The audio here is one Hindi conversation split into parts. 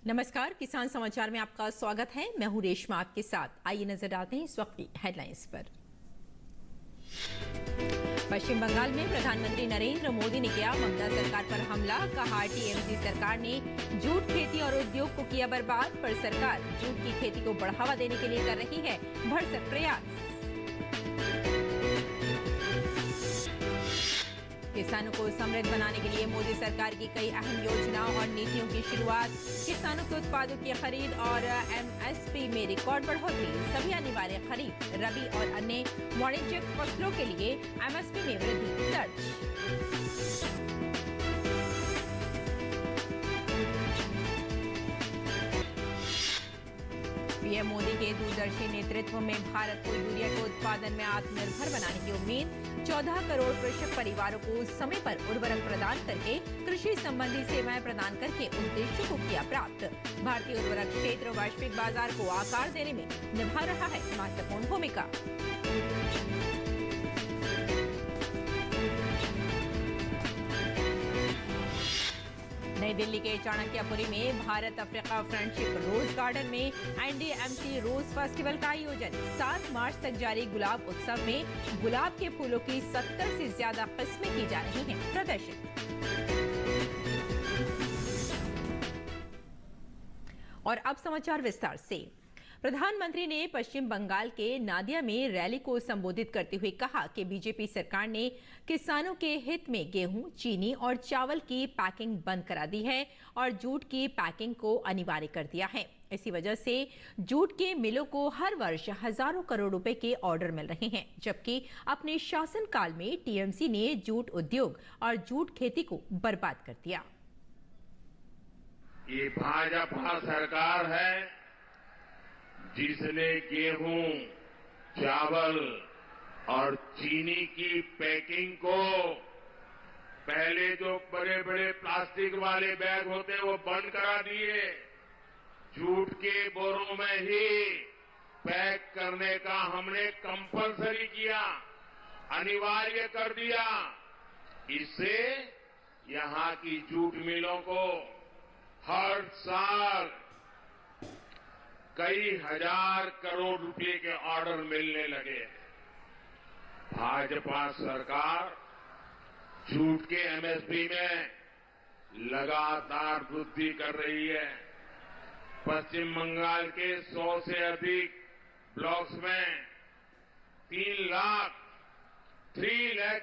नमस्कार, किसान समाचार में आपका स्वागत है। मैं हूं रेशमा आपके साथ। आइए नजर डालते हैं इस वक्त की हेडलाइंस पर। पश्चिम बंगाल में प्रधानमंत्री नरेंद्र मोदी ने किया ममता सरकार पर हमला। कहा टीएमसी सरकार ने जूट खेती और उद्योग को किया बर्बाद। पर सरकार जूट की खेती को बढ़ावा देने के लिए कर रही है भरसक प्रयास। किसानों को समृद्ध बनाने के लिए मोदी सरकार की कई अहम योजनाओं और नीतियों की शुरुआत। किसानों के उत्पादों की खरीद और एमएसपी में रिकॉर्ड बढ़ोतरी। सभी अनिवार्य खरीद, रबी और अन्य वाणिज्यिक फसलों के लिए एमएसपी में वृद्धि दर्ज। पीएम मोदी के दूरदर्शी नेतृत्व में भारत को यूरिया के उत्पादन में आत्मनिर्भर बनाने की उम्मीद। 14 करोड़ कृषक परिवारों को समय पर उर्वरक प्रदान करके कृषि संबंधी सेवाएं प्रदान करके उद्देश्य को किया प्राप्त। भारतीय उर्वरक क्षेत्र वैश्विक बाजार को आकार देने में निभा रहा है महत्वपूर्ण भूमिका। नई दिल्ली के चाणक्यपुरी में Bharat Africa friendship rose garden में एनडीएमसी रोज फेस्टिवल का आयोजन। 7 मार्च तक जारी गुलाब उत्सव में गुलाब के फूलों की 70 से ज्यादा किस्में की जा रही हैं प्रदर्शित। और अब समाचार विस्तार से। प्रधानमंत्री ने पश्चिम बंगाल के नादिया में रैली को संबोधित करते हुए कहा कि बीजेपी सरकार ने किसानों के हित में गेहूं, चीनी और चावल की पैकिंग बंद करा दी है और जूट की पैकिंग को अनिवार्य कर दिया है। इसी वजह से जूट के मिलों को हर वर्ष हजारों करोड़ रुपए के ऑर्डर मिल रहे हैं, जबकि अपने शासनकाल में टीएमसी ने जूट उद्योग और जूट खेती को बर्बाद कर दिया। ये भाजपा सरकार है जिसने गेहूं, चावल और चीनी की पैकिंग को पहले जो बड़े बड़े प्लास्टिक वाले बैग होते वो बंद करा दिए, जूट के बोरों में ही पैक करने का हमने कंपलसरी किया, अनिवार्य कर दिया। इससे यहां की जूट मिलों को हर साल कई हजार करोड़ रुपए के ऑर्डर मिलने लगे हैं। भाजपा सरकार जूट के एमएसपी में लगातार वृद्धि कर रही है। पश्चिम बंगाल के 100 से अधिक ब्लॉक्स में 3 लाख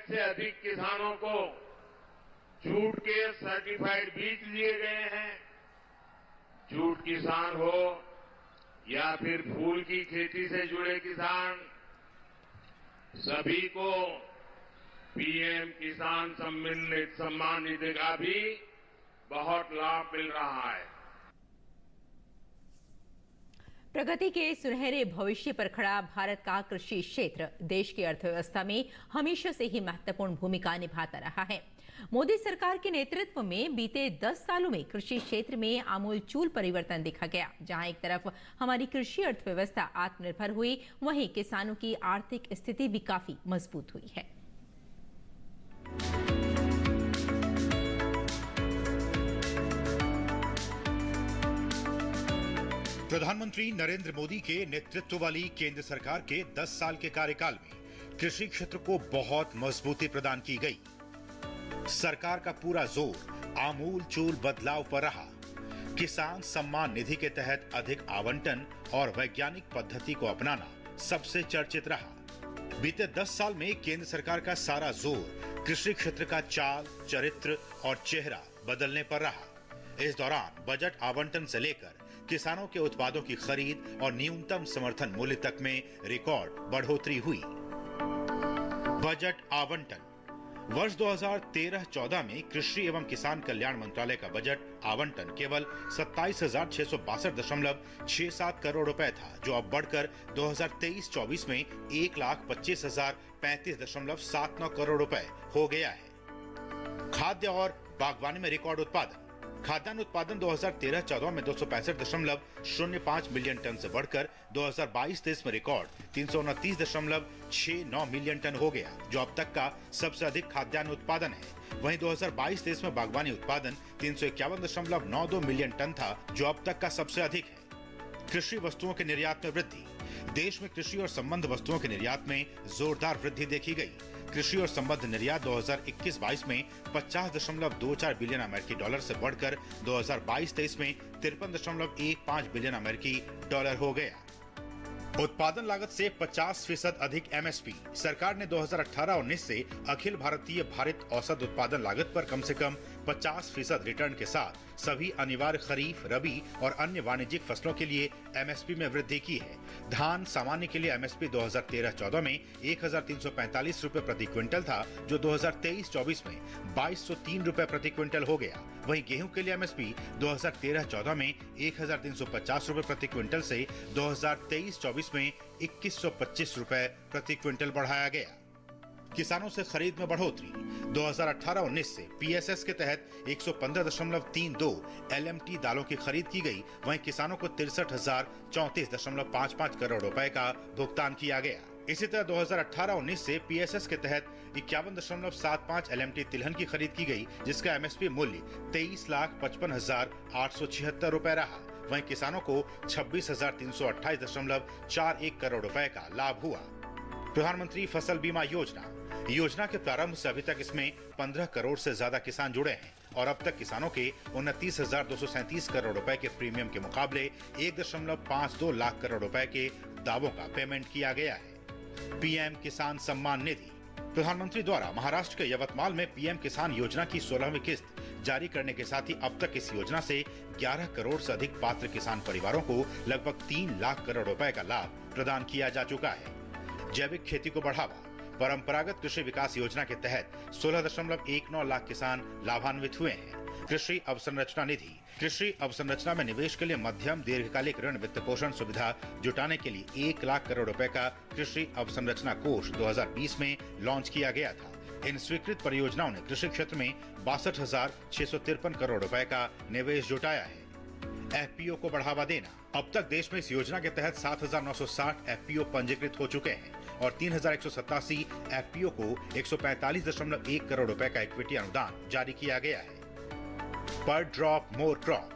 से अधिक किसानों को जूट के सर्टिफाइड बीज दिए गए हैं। जूट किसान हो या फिर फूल की खेती से जुड़े किसान, सभी को पीएम किसान सम्मान निधि का भी बहुत लाभ मिल रहा है। प्रगति के सुनहरे भविष्य पर खड़ा भारत का कृषि क्षेत्र देश की अर्थव्यवस्था में हमेशा से ही महत्वपूर्ण भूमिका निभाता रहा है। मोदी सरकार के नेतृत्व में बीते 10 सालों में कृषि क्षेत्र में आमूलचूल परिवर्तन देखा गया। जहां एक तरफ हमारी कृषि अर्थव्यवस्था आत्मनिर्भर हुई, वहीं किसानों की आर्थिक स्थिति भी काफी मजबूत हुई है। प्रधानमंत्री नरेंद्र मोदी के नेतृत्व वाली केंद्र सरकार के 10 साल के कार्यकाल में कृषि क्षेत्र को बहुत मजबूती प्रदान की गई। सरकार का पूरा जोर आमूल चूल बदलाव पर रहा। किसान सम्मान निधि के तहत अधिक आवंटन और वैज्ञानिक पद्धति को अपनाना सबसे चर्चित रहा। बीते 10 साल में केंद्र सरकार का सारा जोर कृषि क्षेत्र का चाल, चरित्र और चेहरा बदलने पर रहा। इस दौरान बजट आवंटन से लेकर किसानों के उत्पादों की खरीद और न्यूनतम समर्थन मूल्य तक में रिकॉर्ड बढ़ोतरी हुई। बजट आवंटन वर्ष 2013-14 में कृषि एवं किसान कल्याण मंत्रालय का बजट आवंटन केवल 27,662.67 करोड़ रुपए था, जो अब बढ़कर 2023-24 में 1,25,035.79 करोड़ रुपए हो गया है। खाद्य और बागवानी में रिकॉर्ड उत्पादन खाद्यान्न उत्पादन 2013-14 में 265.05 मिलियन टन से बढ़कर 2022-23 में रिकॉर्ड 329.69 मिलियन टन हो गया, जो अब तक का सबसे अधिक खाद्यान्न उत्पादन है। वहीं 2022-23 में बागवानी उत्पादन 351.92 मिलियन टन था, जो अब तक का सबसे अधिक है। कृषि वस्तुओं के निर्यात में वृद्धि। देश में कृषि और संबद्ध वस्तुओं के निर्यात में जोरदार वृद्धि देखी गई। कृषि और संबद्ध निर्यात 2021-22 में 50.24 बिलियन अमेरिकी डॉलर से बढ़कर 2022-23 में 53.15 बिलियन अमेरिकी डॉलर हो गया। उत्पादन लागत से 50% अधिक एमएसपी। सरकार ने 2018-19 से अखिल भारतीय भारित औसत उत्पादन लागत पर कम से कम 50% रिटर्न के साथ सभी अनिवार्य खरीफ, रबी और अन्य वाणिज्यिक फसलों के लिए एमएसपी में वृद्धि की है। धान सामान्य के लिए एमएसपी 2013-14 में 1345 रुपए प्रति क्विंटल था, जो 2023-24 में 2203 रुपए प्रति क्विंटल हो गया। वहीं गेहूं के लिए एमएसपी 2013-14 में 1350 रुपए प्रति क्विंटल से 2023-24 में 2125 रुपए प्रति क्विंटल बढ़ाया गया। किसानों से खरीद में बढ़ोतरी। 2018-19 से पीएसएस के तहत 115.32 एलएमटी दालों की खरीद की गई। वहीं किसानों को 63,034.55 करोड़ रुपए का भुगतान किया गया। इसी तरह 2018-19 से पीएसएस के तहत 51.75 एलएमटी तिलहन की खरीद की गई, जिसका एमएसपी मूल्य 23,55,876 रुपए रहा। वहीं किसानों को 26,328.41 करोड़ रुपए का लाभ हुआ। प्रधानमंत्री फसल बीमा योजना के प्रारंभ से अभी तक इसमें 15 करोड़ से ज्यादा किसान जुड़े हैं और अब तक किसानों के 29,237 करोड़ रुपए के प्रीमियम के मुकाबले 1.52 लाख करोड़ रुपए के दावों का पेमेंट किया गया है। पीएम किसान सम्मान निधि। प्रधानमंत्री द्वारा महाराष्ट्र के यवतमाल में पीएम किसान योजना की 16वीं किस्त जारी करने के साथ ही अब तक इस योजना से 11 करोड़ से अधिक पात्र किसान परिवारों को लगभग 3 लाख करोड़ रुपए का लाभ प्रदान किया जा चुका है। जैविक खेती को बढ़ावा। परंपरागत कृषि विकास योजना के तहत 16.19 लाख किसान लाभान्वित हुए हैं। कृषि अवसंरचना निधि। कृषि अवसंरचना में निवेश के लिए मध्यम दीर्घकालिक ऋण वित्त पोषण सुविधा जुटाने के लिए 1 लाख करोड़ रुपए का कृषि अवसंरचना कोष 2020 में लॉन्च किया गया था। इन स्वीकृत परियोजनाओं ने कृषि क्षेत्र में 62,653 करोड़ रुपए का निवेश जुटाया है। एफपीओ को बढ़ावा देना। अब तक देश में इस योजना के तहत 7,960 एफपीओ पंजीकृत हो चुके हैं और 3,187 एफपीओ को 145.1 करोड़ रुपए का इक्विटी अनुदान जारी किया गया है। पर ड्रॉप मोर क्रॉप।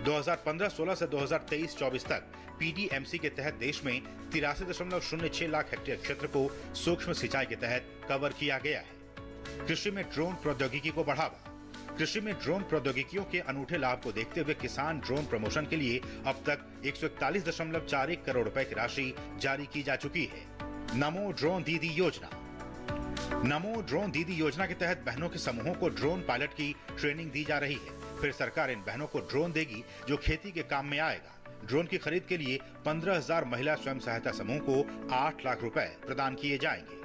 2015-16 से 2023-24 तक पीडीएमसी के तहत देश में 83.06 लाख हेक्टेयर क्षेत्र को सूक्ष्म सिंचाई के तहत कवर किया गया है। कृषि में ड्रोन प्रौद्योगिकी को बढ़ावा। कृषि में ड्रोन प्रौद्योगिकियों के अनूठे लाभ को देखते हुए किसान ड्रोन प्रमोशन के लिए अब तक 141.41 करोड़ रुपए की राशि जारी की जा चुकी है। नमो ड्रोन दीदी योजना। नमो ड्रोन दीदी योजना के तहत बहनों के समूहों को ड्रोन पायलट की ट्रेनिंग दी जा रही है। फिर सरकार इन बहनों को ड्रोन देगी जो खेती के काम में आएगा। ड्रोन की खरीद के लिए 15,000 महिला स्वयं सहायता समूह को 8 लाख रुपए प्रदान किए जाएंगे।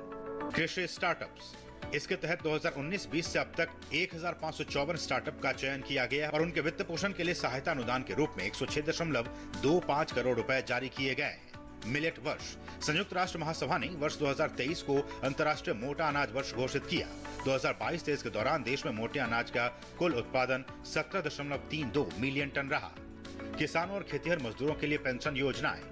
कृषि स्टार्टअप्स। इसके तहत 2019-20 से अब तक 1,554 स्टार्टअप का चयन किया गया और उनके वित्त पोषण के लिए सहायता अनुदान के रूप में 106.25 करोड़ रुपए जारी किए गए हैं। मिलेट वर्ष। संयुक्त राष्ट्र महासभा ने वर्ष 2023 को अंतर्राष्ट्रीय मोटा अनाज वर्ष घोषित किया। 2022-23 के दौरान देश में मोटे अनाज का कुल उत्पादन 17.32 मिलियन टन रहा। किसानों और खेतिहर मजदूरों के लिए पेंशन योजनाएं।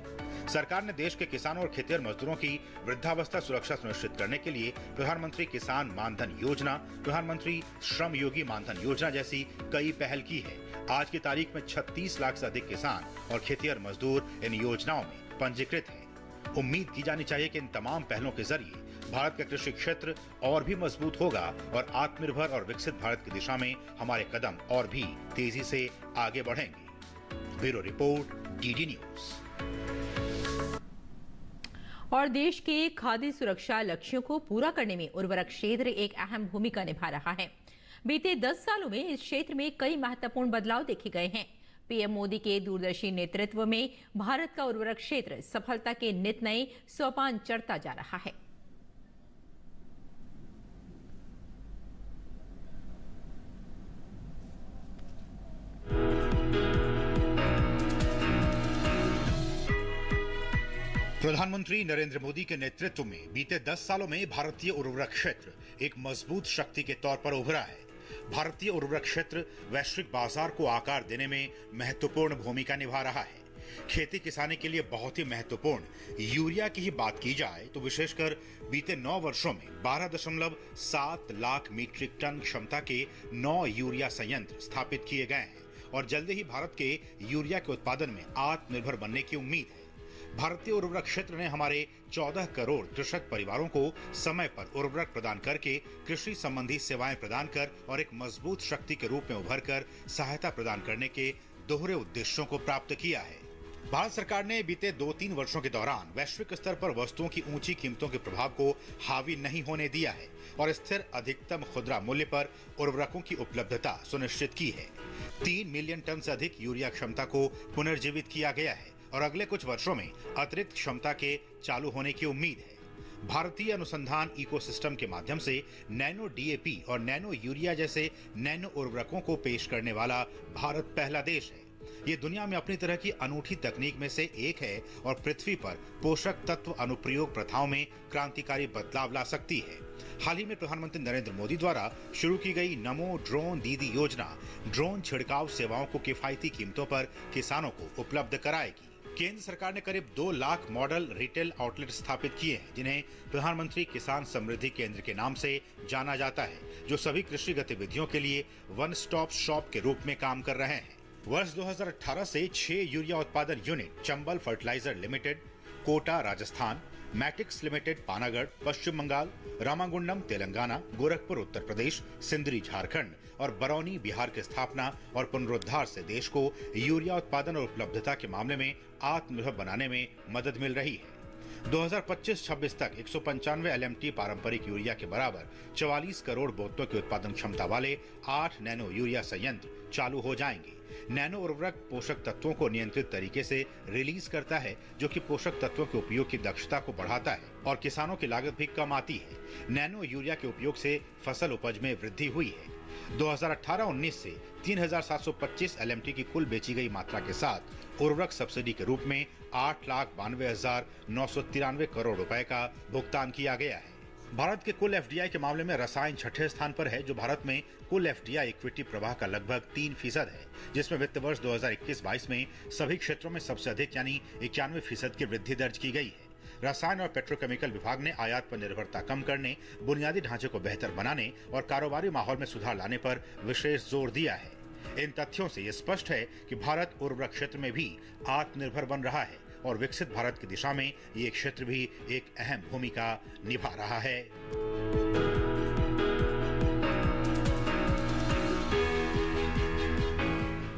सरकार ने देश के किसानों और खेतिहर मजदूरों की वृद्धावस्था सुरक्षा सुनिश्चित करने के लिए प्रधानमंत्री किसान मानधन योजना, प्रधानमंत्री श्रम योगी मानधन योजना जैसी कई पहल की है। आज की तारीख में 36 लाख से अधिक किसान और खेतिहर मजदूर इन योजनाओं में पंजीकृत हैं। उम्मीद की जानी चाहिए कि इन तमाम पहलों के जरिए भारत का कृषि क्षेत्र और भी मजबूत होगा और आत्मनिर्भर और विकसित भारत की दिशा में हमारे कदम और भी तेजी से आगे बढ़ेंगे। Bureau report, DD news. और देश के खाद्य सुरक्षा लक्ष्यों को पूरा करने में उर्वरक क्षेत्र एक अहम भूमिका निभा रहा है। बीते 10 सालों में इस क्षेत्र में कई महत्वपूर्ण बदलाव देखे गए हैं। पीएम मोदी के दूरदर्शी नेतृत्व में भारत का उर्वरक क्षेत्र सफलता के नित नए सोपान चढ़ता जा रहा है। प्रधानमंत्री नरेंद्र मोदी के नेतृत्व में बीते 10 सालों में भारतीय उर्वरक क्षेत्र एक मजबूत शक्ति के तौर पर उभरा है। भारतीय उर्वरक क्षेत्र वैश्विक बाजार को आकार देने में महत्वपूर्ण भूमिका निभा रहा है। खेती किसानी के लिए बहुत ही महत्वपूर्ण यूरिया की ही बात की जाए तो विशेषकर बीते 9 वर्षों में 12.7 लाख मीट्रिक टन क्षमता के 9 यूरिया संयंत्र स्थापित किए गए हैं और जल्दी ही भारत के यूरिया के उत्पादन में आत्मनिर्भर बनने की उम्मीद है। भारतीय उर्वरक क्षेत्र ने हमारे 14 करोड़ कृषक परिवारों को समय पर उर्वरक प्रदान करके कृषि संबंधी सेवाएं प्रदान कर और एक मजबूत शक्ति के रूप में उभर कर सहायता प्रदान करने के दोहरे उद्देश्यों को प्राप्त किया है। भारत सरकार ने बीते 2-3 वर्षों के दौरान वैश्विक स्तर पर वस्तुओं की ऊंची कीमतों के प्रभाव को हावी नहीं होने दिया है और स्थिर अधिकतम खुदरा मूल्य पर उर्वरकों की उपलब्धता सुनिश्चित की है। 3 मिलियन टन से अधिक यूरिया क्षमता को पुनर्जीवित किया गया है और अगले कुछ वर्षों में अतिरिक्त क्षमता के चालू होने की उम्मीद है। भारतीय अनुसंधान इकोसिस्टम के माध्यम से नैनो डीएपी और नैनो यूरिया जैसे नैनो उर्वरकों को पेश करने वाला भारत पहला देश है। ये दुनिया में अपनी तरह की अनूठी तकनीक में से एक है और पृथ्वी पर पोषक तत्व अनुप्रयोग प्रथाओं में क्रांतिकारी बदलाव ला सकती है। हाल ही में प्रधानमंत्री नरेंद्र मोदी द्वारा शुरू की गई नमो ड्रोन दीदी योजना ड्रोन छिड़काव सेवाओं को किफायती कीमतों पर किसानों को उपलब्ध कराएगी। केंद्र सरकार ने करीब 2 लाख मॉडल रिटेल आउटलेट स्थापित किए हैं जिन्हें प्रधानमंत्री किसान समृद्धि केंद्र के नाम से जाना जाता है, जो सभी कृषि गतिविधियों के लिए वन स्टॉप शॉप के रूप में काम कर रहे हैं। वर्ष 2018 से 6 यूरिया उत्पादन unit Chambal fertiliser limited, Kota Rajasthan, Matix limited Panagarh Paschim Bengal, Ramagundam Telangana, Gorakhpur Uttar Pradesh, Sindri Jharkhand और बरौनी बिहार की स्थापना और पुनरुद्धार से देश को यूरिया उत्पादन और उपलब्धता के मामले में आत्मनिर्भर बनाने में मदद मिल रही है। 2025-26 तक 195 LMT पारंपरिक यूरिया के बराबर 44 करोड़ बोतलों की उत्पादन क्षमता वाले 8 नैनो यूरिया संयंत्र चालू हो जाएंगे। नैनो उर्वरक पोषक तत्वों को नियंत्रित तरीके से रिलीज करता है, जो कि पोषक तत्वों के उपयोग की दक्षता को बढ़ाता है और किसानों की लागत भी कम आती है। नैनो यूरिया के उपयोग से फसल उपज में वृद्धि हुई है। 2018-19 से 3,725 LMT की कुल बेची गई मात्रा के साथ उर्वरक सब्सिडी के रूप में 8,92,993 करोड़ रुपए का भुगतान किया गया है। भारत के कुल FDI के मामले में रसायन 6ठे स्थान पर है, जो भारत में कुल FDI इक्विटी प्रवाह का लगभग 3% है, जिसमें वित्त वर्ष 2021-22 में सभी क्षेत्रों में सबसे अधिक यानी 91% की वृद्धि दर्ज की गई है। रसायन और पेट्रोकेमिकल विभाग ने आयात पर निर्भरता कम करने, बुनियादी ढांचे को बेहतर बनाने और कारोबारी माहौल में सुधार लाने पर विशेष जोर दिया है। इन तथ्यों से ये स्पष्ट है कि भारत उर्वरक क्षेत्र में भी आत्मनिर्भर बन रहा है और विकसित भारत की दिशा में ये क्षेत्र भी एक अहम भूमिका निभा रहा है।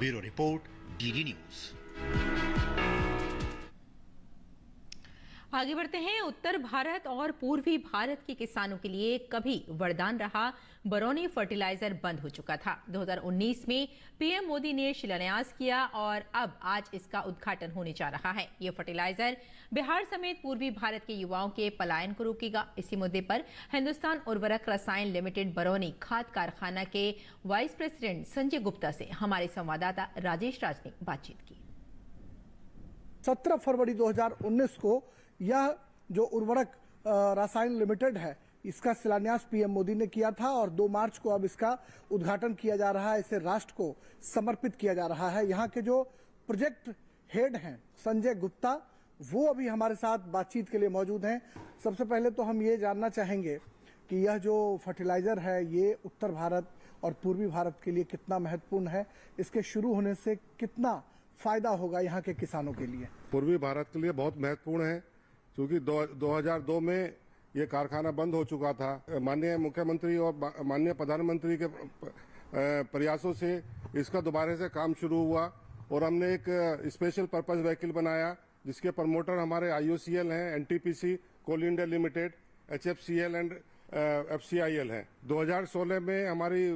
Bureau report, DD news. आगे बढ़ते हैं। उत्तर भारत और पूर्वी भारत के किसानों के लिए कभी वरदान रहा बरौनी फर्टिलाइजर बंद हो चुका था। 2019 में पीएम मोदी ने शिलान्यास किया और अब आज इसका उद्घाटन होने जा रहा है। ये फर्टिलाइजर बिहार समेत पूर्वी भारत के युवाओं के पलायन को रोकेगा। इसी मुद्दे पर हिंदुस्तान उर्वरक रसायन लिमिटेड बरौनी खाद कारखाना के वाइस प्रेसिडेंट संजय गुप्ता से हमारे संवाददाता राजेश राज ने बातचीत की। 17 फरवरी 2019 को यह जो उर्वरक रसायन लिमिटेड है, इसका शिलान्यास पीएम मोदी ने किया था और 2 मार्च को अब इसका उद्घाटन किया जा रहा है। इसे राष्ट्र को समर्पित किया जा रहा है। यहाँ के जो प्रोजेक्ट हेड हैं संजय गुप्ता, वो अभी हमारे साथ बातचीत के लिए मौजूद हैं। सबसे पहले तो हम ये जानना चाहेंगे कि यह जो फर्टिलाइजर है, ये उत्तर भारत और पूर्वी भारत के लिए कितना महत्वपूर्ण है, इसके शुरू होने से कितना फायदा होगा यहाँ के किसानों के लिए? पूर्वी भारत के लिए बहुत महत्वपूर्ण है, क्योंकि 2002 में ये कारखाना बंद हो चुका था। माननीय मुख्यमंत्री और माननीय प्रधानमंत्री के प्रयासों से इसका दोबारा से काम शुरू हुआ और हमने एक स्पेशल पर्पस व्हीकल बनाया, जिसके प्रमोटर हमारे IOCL हैं, NTPC, coal India limited, HFCL and FCIL हैं। 2016 में हमारी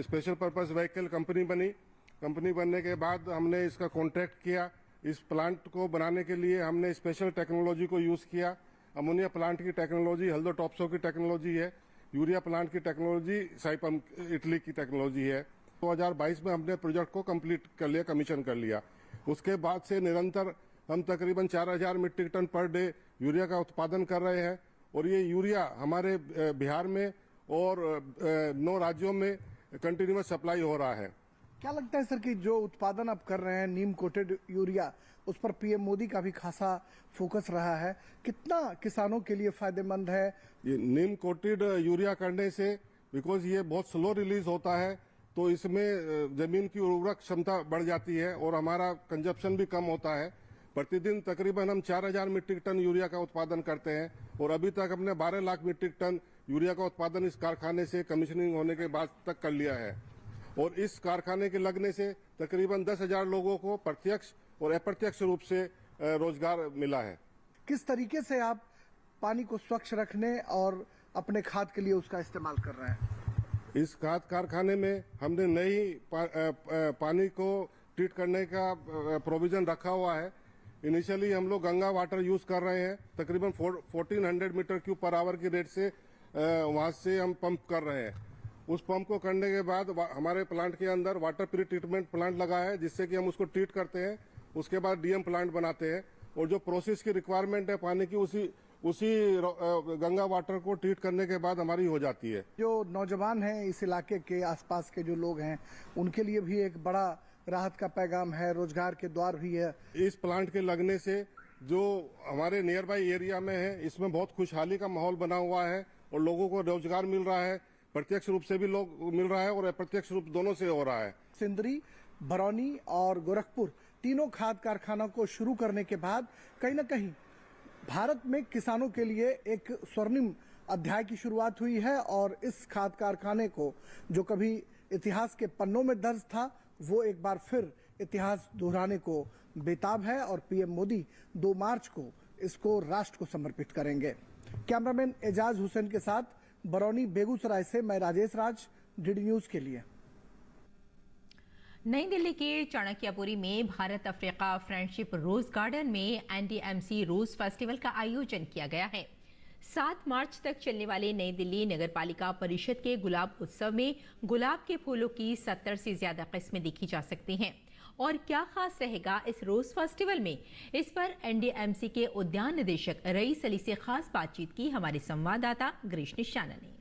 स्पेशल पर्पस व्हीकल कंपनी बनी। कंपनी बनने के बाद हमने इसका कॉन्ट्रैक्ट किया। इस प्लांट को बनाने के लिए हमने स्पेशल टेक्नोलॉजी को यूज किया। अमोनिया प्लांट की टेक्नोलॉजी हल्दो टॉप्सो की टेक्नोलॉजी है, यूरिया प्लांट की टेक्नोलॉजी साइपम इटली की टेक्नोलॉजी है। 2022 में हमने प्रोजेक्ट को कंप्लीट कर लिया, कमीशन कर लिया। उसके बाद से निरंतर हम तकरीबन 4000 metric ton per day urea का उत्पादन कर रहे हैं और ये यूरिया हमारे बिहार में और 9 राज्यों में कंटिन्यूअस सप्लाई हो रहा है। क्या लगता है सर कि जो उत्पादन आप कर रहे हैं नीम कोटेड यूरिया, उस पर पीएम मोदी का भी खासा फोकस रहा है, कितना किसानों के लिए फायदेमंद है? ये नीम कोटेड यूरिया करने से, बिकॉज ये बहुत स्लो रिलीज होता है, तो इसमें जमीन की उर्वरक क्षमता बढ़ जाती है और हमारा कंजप्शन भी कम होता है। प्रतिदिन तकरीबन हम 4000 मीट्रिक टन यूरिया का उत्पादन करते हैं और अभी तक हमने 12 लाख मीट्रिक टन यूरिया का उत्पादन इस कारखाने से कमीशनिंग होने के बाद तक कर लिया है। और इस कारखाने के लगने से तकरीबन 10,000 लोगों को प्रत्यक्ष और अप्रत्यक्ष रूप से रोजगार मिला है। किस तरीके से आप पानी को स्वच्छ रखने और अपने खाद के लिए उसका इस्तेमाल कर रहे हैं? इस खाद कारखाने में हमने नई पानी को ट्रीट करने का प्रोविजन रखा हुआ है। इनिशियली हम लोग गंगा वाटर यूज कर रहे हैं, तकरीबन 1400 मीटर क्यूब पर आवर की रेट से वहां से हम पंप कर रहे हैं। उस पंप को करने के बाद हमारे प्लांट के अंदर वाटर प्री ट्रीटमेंट प्लांट लगा है, जिससे कि हम उसको ट्रीट करते हैं। उसके बाद डीएम प्लांट बनाते हैं और जो प्रोसेस की रिक्वायरमेंट है पानी की, उसी गंगा वाटर को ट्रीट करने के बाद हमारी हो जाती है। जो नौजवान हैं इस इलाके के आसपास के जो लोग हैं, उनके लिए भी एक बड़ा राहत का पैगाम है, रोजगार के द्वार भी है। इस प्लांट के लगने से जो हमारे नियर बाई एरिया में है, इसमें बहुत खुशहाली का माहौल बना हुआ है और लोगों को रोजगार मिल रहा है। प्रत्यक्ष रूप से भी लोग मिल रहा है और अप्रत्यक्ष रूप दोनों से हो रहा है। सिंदरी, बरौनी और गोरखपुर तीनों खाद कारखानों को शुरू करने के बाद कहीं न कहीं भारत में किसानों के लिए एक स्वर्णिम अध्याय की शुरुआत हुई है और इस खाद कारखाने को जो कभी इतिहास के पन्नों में दर्ज था, वो एक बार फिर इतिहास दोहराने को बेताब है और पीएम मोदी 2 मार्च को इसको राष्ट्र को समर्पित करेंगे। कैमरामैन एजाज हुसैन के साथ बरौनी बेगूसराय से मैं राजेश राज, डीडी न्यूज के लिए। नई दिल्ली के चाणक्यपुरी में Bharat Africa friendship rose garden में एनडीएमसी रोज फेस्टिवल का आयोजन किया गया है। 7 मार्च तक चलने वाले नई दिल्ली नगरपालिका परिषद के गुलाब उत्सव में गुलाब के फूलों की 70 से ज्यादा किस्में देखी जा सकती हैं। और क्या खास रहेगा इस रोज फेस्टिवल में, इस पर एनडीएमसी के उद्यान निदेशक रईस अली से खास बातचीत की हमारे संवाददाता गिरीश निशाना ने।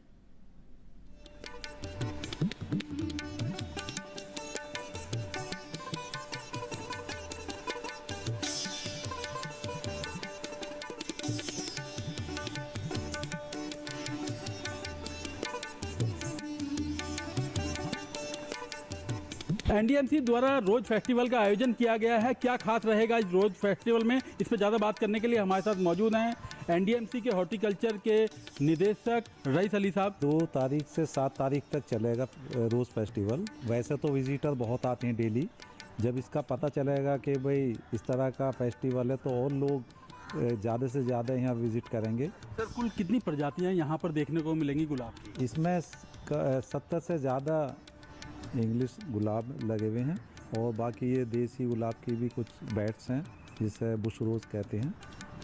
एनडीएमसी द्वारा रोज फेस्टिवल का आयोजन किया गया है। क्या खास रहेगा इस रोज फेस्टिवल में, इस पर ज़्यादा बात करने के लिए हमारे साथ मौजूद हैं एनडीएमसी के हॉर्टिकल्चर के निदेशक रईस अली साहब। 2 तारीख से 7 तारीख तक चलेगा रोज़ फेस्टिवल। वैसे तो विजिटर बहुत आते हैं डेली। जब इसका पता चलेगा कि भाई इस तरह का फेस्टिवल है तो और लोग ज़्यादा से ज़्यादा यहाँ विजिट करेंगे। सर, कुल कितनी प्रजातियाँ यहाँ पर देखने को मिलेंगी गुलाब की? इसमें 70 से ज़्यादा इंग्लिश गुलाब लगे हुए हैं और बाकी ये देसी गुलाब की भी कुछ बैट्स हैं जिसे बुश रोज़ कहते हैं,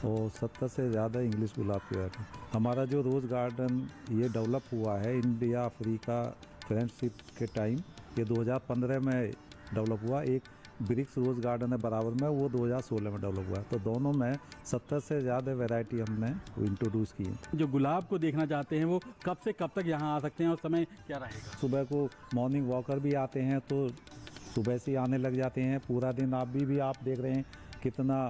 और 70 से ज़्यादा इंग्लिश गुलाब की बैट हैं। हमारा जो रोज़ गार्डन ये डेवलप हुआ है इंडिया अफ्रीका फ्रेंडशिप के टाइम, ये 2015 में डेवलप हुआ। एक ब्रिक्स रोज़ गार्डन है बराबर में, वो 2016 में डेवलप हुआ है। तो दोनों में 70 से ज़्यादा वैरायटी हमने इंट्रोड्यूस की है। जो गुलाब को देखना चाहते हैं वो कब से कब तक यहाँ आ सकते हैं और समय क्या रहेगा? सुबह को मॉर्निंग वॉकर भी आते हैं तो सुबह से आने लग जाते हैं। पूरा दिन आप देख रहे हैं कितना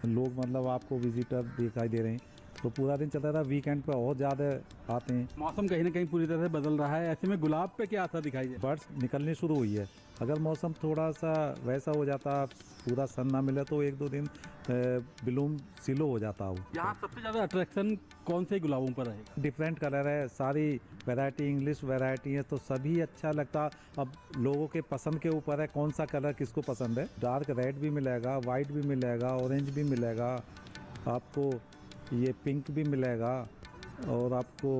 लोग मतलब आपको विजिटर दिखाई दे रहे हैं, तो पूरा दिन चलता रहा। वीकेंड पे और ज़्यादा आते हैं। मौसम कहीं ना कहीं पूरी तरह से बदल रहा है, ऐसे में गुलाब पे क्या असर दिखाई दे? बर्ड्स निकलनी शुरू हुई है। अगर मौसम थोड़ा सा वैसा हो जाता, पूरा सन ना मिले, तो 1-2 दिन ब्लूम स्लो हो जाता हो। यहाँ सबसे ज़्यादा अट्रैक्शन कौन से गुलाबों पर रहेगा? डिफरेंट कलर है, सारी वैरायटी इंग्लिश वैरायटी है, तो सभी अच्छा लगता। अब लोगों के पसंद के ऊपर है कौन सा कलर किसको पसंद है। डार्क रेड भी मिलेगा, वाइट भी मिलेगा, ऑरेंज भी मिलेगा, आपको ये पिंक भी मिलेगा और आपको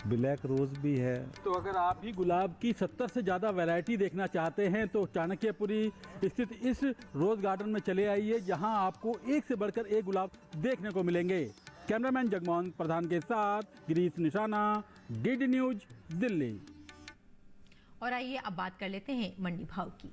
ब्लैक रोज भी है। तो अगर आप भी गुलाब की 70 से ज़्यादा वैरायटी देखना चाहते हैं तो चाणक्यपुरी स्थित इस रोज गार्डन में चले आइए, जहां आपको एक से बढ़कर एक गुलाब देखने को मिलेंगे। कैमरामैन जगमोहन प्रधान के साथ गिरीश निशाना, डीडी न्यूज, दिल्ली। और आइए अब बात कर लेते हैं मंडी भाव की।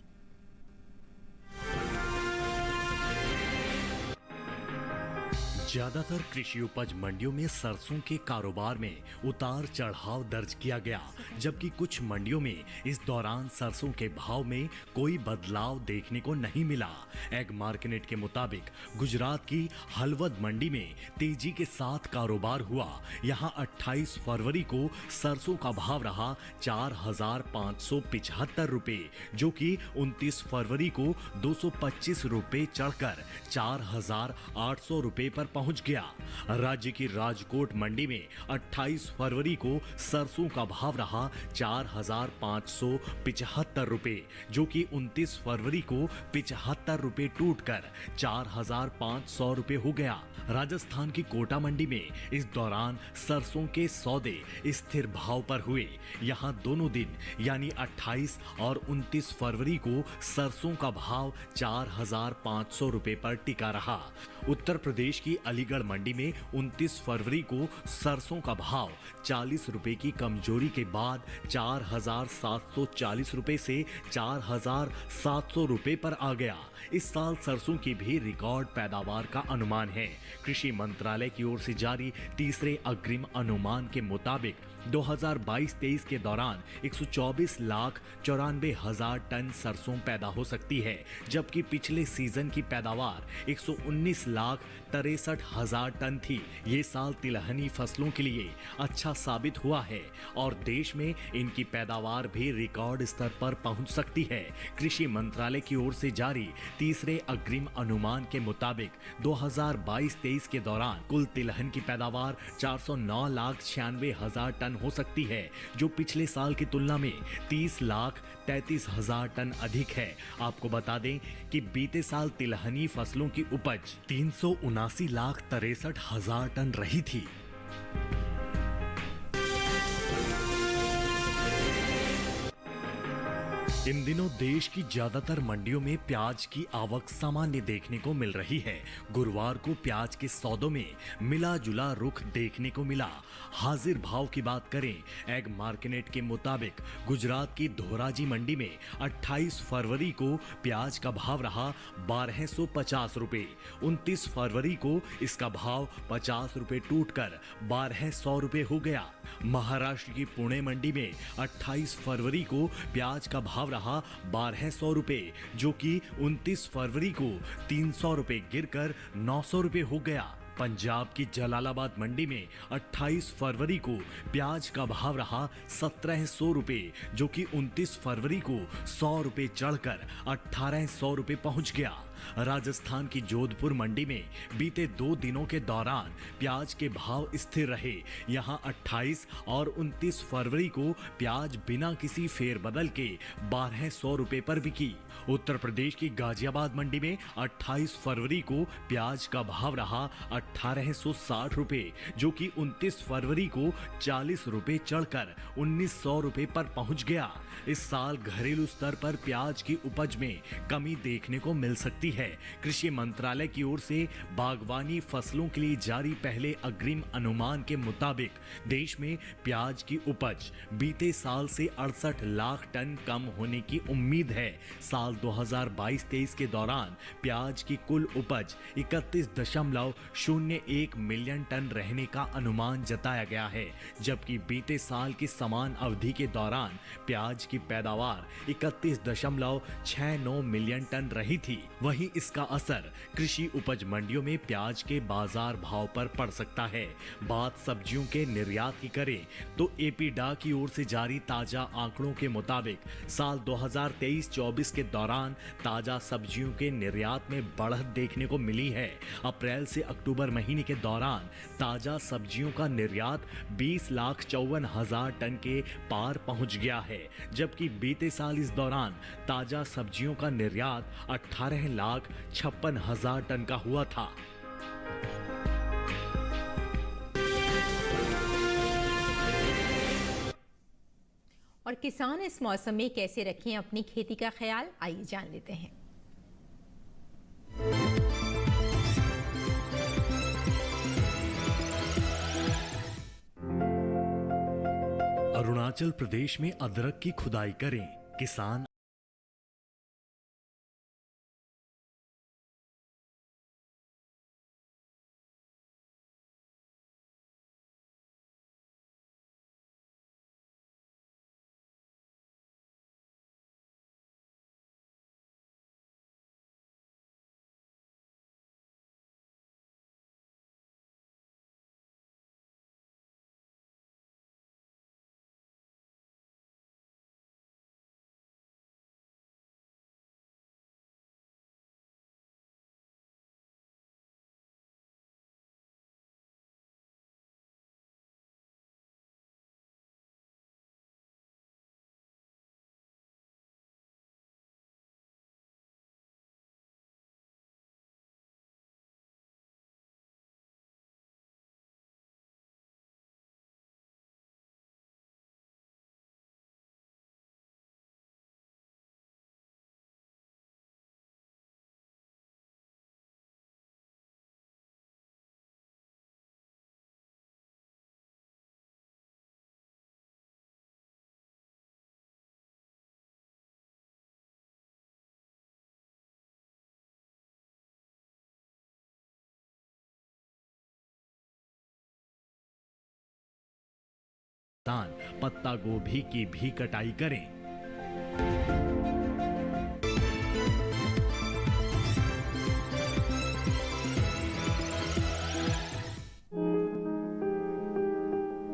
ज्यादातर कृषि उपज मंडियों में सरसों के कारोबार में उतार चढ़ाव दर्ज किया गया, जबकि कुछ मंडियों में इस दौरान सरसों के भाव में कोई बदलाव देखने को नहीं मिला। एग मार्केट के मुताबिक गुजरात की हलवद मंडी में तेजी के साथ कारोबार हुआ। यहां 28 फरवरी को सरसों का भाव रहा 4,575 रुपए, जो कि 29 फरवरी को 225 रुपए चढ़कर 4,800 रुपए पर पहुंच गया। राज्य की राजकोट मंडी में 28 फरवरी को सरसों का भाव रहा 4,575 रुपए, जो कि 29 फरवरी को 75 रुपए टूटकर 4,500 रुपए हो गया। राजस्थान की कोटा मंडी में इस दौरान सरसों के सौदे स्थिर भाव पर हुए। यहां दोनों दिन यानी 28 और 29 फरवरी को सरसों का भाव 4,500 रुपए पर टिका रहा। उत्तर प्रदेश की अलीगढ़ मंडी में 29 फरवरी को सरसों का भाव 40 रुपए की कमजोरी के बाद 4,740 रुपए से 4,700 रुपए पर आ गया। इस साल सरसों की भी रिकॉर्ड पैदावार का अनुमान है। कृषि मंत्रालय की ओर से जारी तीसरे अग्रिम अनुमान के मुताबिक 2022-23 के दौरान 124,94,000 टन सरसों पैदा हो सकती है, जबकि पिछले सीजन की पैदावार 119,63,000 टन थी। ये साल तिलहनी फसलों के लिए अच्छा साबित हुआ है और देश में इनकी पैदावार भी रिकॉर्ड स्तर पर पहुंच सकती है। कृषि मंत्रालय की ओर से जारी तीसरे अग्रिम अनुमान के मुताबिक 2022-23 के दौरान कुल तिलहन की पैदावार 409,96,000 टन हो सकती है, जो पिछले साल की तुलना में 30,33,000 टन अधिक है। आपको बता दें कि बीते साल तिलहनी फसलों की उपज 379,63,000 टन रही थी। इन दिनों देश की ज्यादातर मंडियों में प्याज की आवक सामान्य देखने को मिल रही है। गुरुवार को प्याज के सौदों में मिला जुला रुख देखने को मिला। हाजिर भाव की बात करें, एग मार्केट के मुताबिक गुजरात की धोराजी मंडी में 28 फरवरी को प्याज का भाव रहा 1,250 रुपए। 29 फरवरी को इसका भाव 50 रुपए टूटकर 1,200 रुपए हो गया। महाराष्ट्र की पुणे मंडी में 28 फरवरी को प्याज का भाव रहा 1,200 रुपए, जो कि 29 फरवरी को 300 रुपए गिरकर 900 रुपए हो गया। पंजाब की जलालाबाद मंडी में 28 फरवरी को प्याज का भाव रहा 1,700 रुपए, जो कि 29 फरवरी को 100 रुपए चढ़कर 1,800 रुपए पहुंच गया। राजस्थान की जोधपुर मंडी में बीते 2 दिनों के दौरान प्याज के भाव स्थिर रहे। यहां 28 और 29 फरवरी को प्याज बिना किसी फेरबदल के 1,200 रुपए पर बिकी। उत्तर प्रदेश की गाजियाबाद मंडी में 28 फरवरी को प्याज का भाव रहा 1,860 रुपए, जो कि 29 फरवरी को 40 रुपए चढ़कर 1,900 रुपए पर पहुंच गया। इस साल घरेलू स्तर पर प्याज की उपज में कमी देखने को मिल सकती है। कृषि मंत्रालय की ओर से बागवानी फसलों के लिए जारी पहले अग्रिम अनुमान के मुताबिक देश में प्याज की उपज बीते साल से 68 लाख टन कम होने की उम्मीद है। साल 2022-23 के दौरान प्याज की कुल उपज 31.01 मिलियन टन रहने का अनुमान जताया गया है, जबकि बीते साल की समान अवधि के दौरान प्याज की पैदावार 31.69 मिलियन टन रही थी। वहीं इसका असर कृषि उपज मंडियों में प्याज के बाजार भाव पर पड़ सकता है। बात सब्जियों के निर्यात की करें तो एपीडा की ओर से जारी ताजा आंकड़ों के मुताबिक साल 2023-24 के दौरान ताजा सब्जियों के निर्यात में बढ़त देखने को मिली है। अप्रैल से अक्टूबर महीने के दौरान ताजा सब्जियों का निर्यात 20,54,000 टन के पार पहुंच गया है, जबकि बीते साल इस दौरान ताजा सब्जियों का निर्यात 18,56,000 टन का हुआ था। और किसान इस मौसम में कैसे रखें अपनी खेती का ख्याल, आइए जान लेते हैं। अरुणाचल प्रदेश में अदरक की खुदाई करें। किसान स्थान पत्ता गोभी की भी कटाई करें।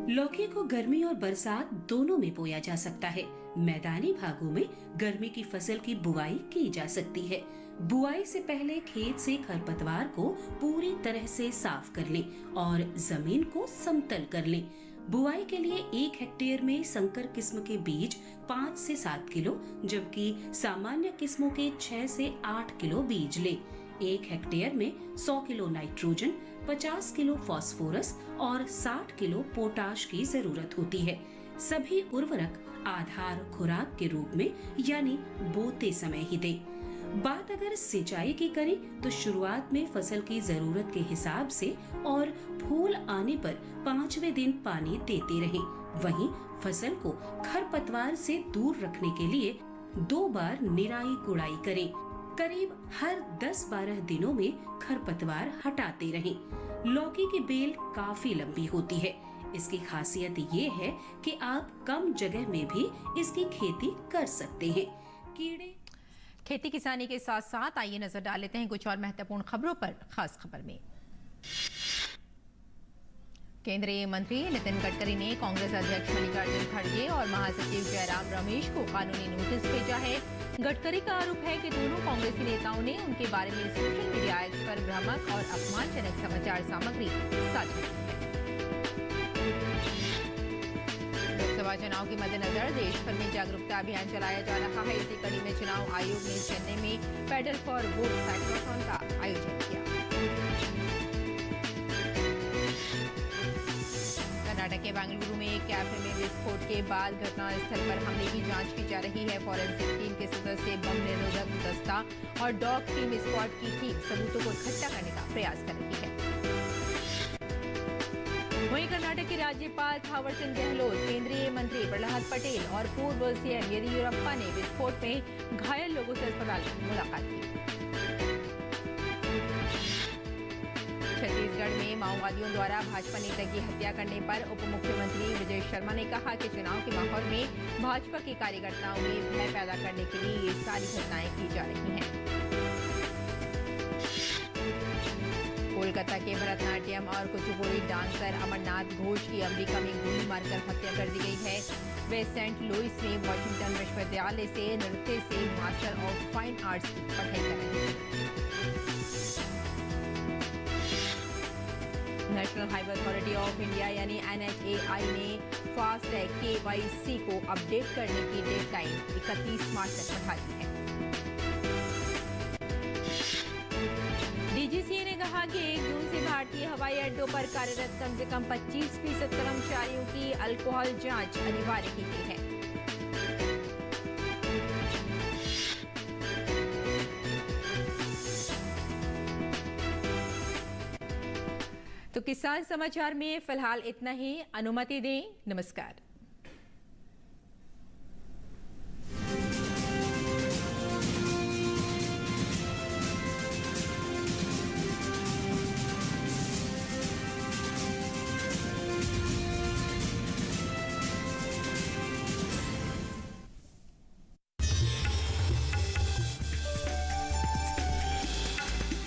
लौकी को गर्मी और बरसात दोनों में बोया जा सकता है। मैदानी भागों में गर्मी की फसल की बुआई की जा सकती है। बुआई से पहले खेत से खरपतवार को पूरी तरह से साफ कर लें और जमीन को समतल कर लें। बुआई के लिए 1 हेक्टेयर में संकर किस्म के बीज 5 से 7 किलो, जबकि सामान्य किस्मों के 6 से 8 किलो बीज लें। 1 हेक्टेयर में 100 किलो नाइट्रोजन, 50 किलो फास्फोरस और 60 किलो पोटाश की जरूरत होती है। सभी उर्वरक आधार खुराक के रूप में यानी बोते समय ही दें। बात अगर सिंचाई की करें तो शुरुआत में फसल की जरूरत के हिसाब से और फूल आने पर 5वें दिन पानी देते रहें। वहीं फसल को खरपतवार से दूर रखने के लिए 2 बार निराई गुड़ाई करें। करीब हर 10-12 दिनों में खरपतवार हटाते रहें। लौकी की बेल काफी लंबी होती है। इसकी खासियत ये है कि आप कम जगह में भी इसकी खेती कर सकते हैं। कीड़े खेती किसानी के साथ साथ आइए नजर डाल लेते हैं कुछ और महत्वपूर्ण खबरों पर। खास खबर में केंद्रीय मंत्री नितिन गडकरी ने कांग्रेस अध्यक्ष मल्लिकार्जुन खड़गे और महासचिव जयराम रमेश को कानूनी नोटिस भेजा है। गडकरी का आरोप है कि दोनों कांग्रेसी नेताओं ने उनके बारे में सोशल मीडिया एक्स पर भ्रामक और अपमानजनक समाचार सामग्री साझा की है। लोकसभा चुनाव के मद्देनजर देश भर में जागरूकता अभियान चलाया जा रहा है। इसी कड़ी में चुनाव आयोग ने चेन्नई में पेडल फॉर वोट साइक्लोथॉन का आयोजन किया। कर्नाटक के बेंगलुरु में एक कैफे में विस्फोट के बाद घटनास्थल पर हमले की जांच की जा रही है। फॉरेंसिक टीम के सदस्य बम निरोधक दस्ता और डॉग टीम स्क्वाड की टीम सबूतों को इकट्ठा करने का प्रयास कर रही है। वहीं कर्नाटक के राज्यपाल थावर चंद गहलोत, केंद्रीय मंत्री प्रहलाद पटेल और पूर्व सीएम येदियुरप्पा ने विस्फोट में घायल लोगों से अस्पताल में मुलाकात की। छत्तीसगढ़ में माओवादियों द्वारा भाजपा नेता की हत्या करने पर उप मुख्यमंत्री विजय शर्मा ने कहा कि चुनाव के माहौल में भाजपा के कार्यकर्ताओं में भय पैदा करने के लिए ये सारी घटनाएं की जा रही हैं। कोलकाता के भरतनाट्यम और कुचिपुड़ी डांसर अमरनाथ घोष की अमेरिका में गोली मारकर हत्या कर दी गई है। वे सेंट लुइस में वॉशिंगटन विश्वविद्यालय से नृत्य से मास्टर ऑफ फाइन आर्ट्स की पढ़ाई कर रहे थे। National highway authority of India यानी NHAI ने फास्टैग KYC को अपडेट करने की डेडलाइन 31 मार्च तक बढ़ा दी है। DGCA ने कहा कि 1 जून से भारतीय हवाई अड्डों पर कार्यरत कम से कम 25% कर्मचारियों की अल्कोहल जांच अनिवार्य की गई है। तो किसान समाचार में फिलहाल इतना ही। अनुमति दें। नमस्कार।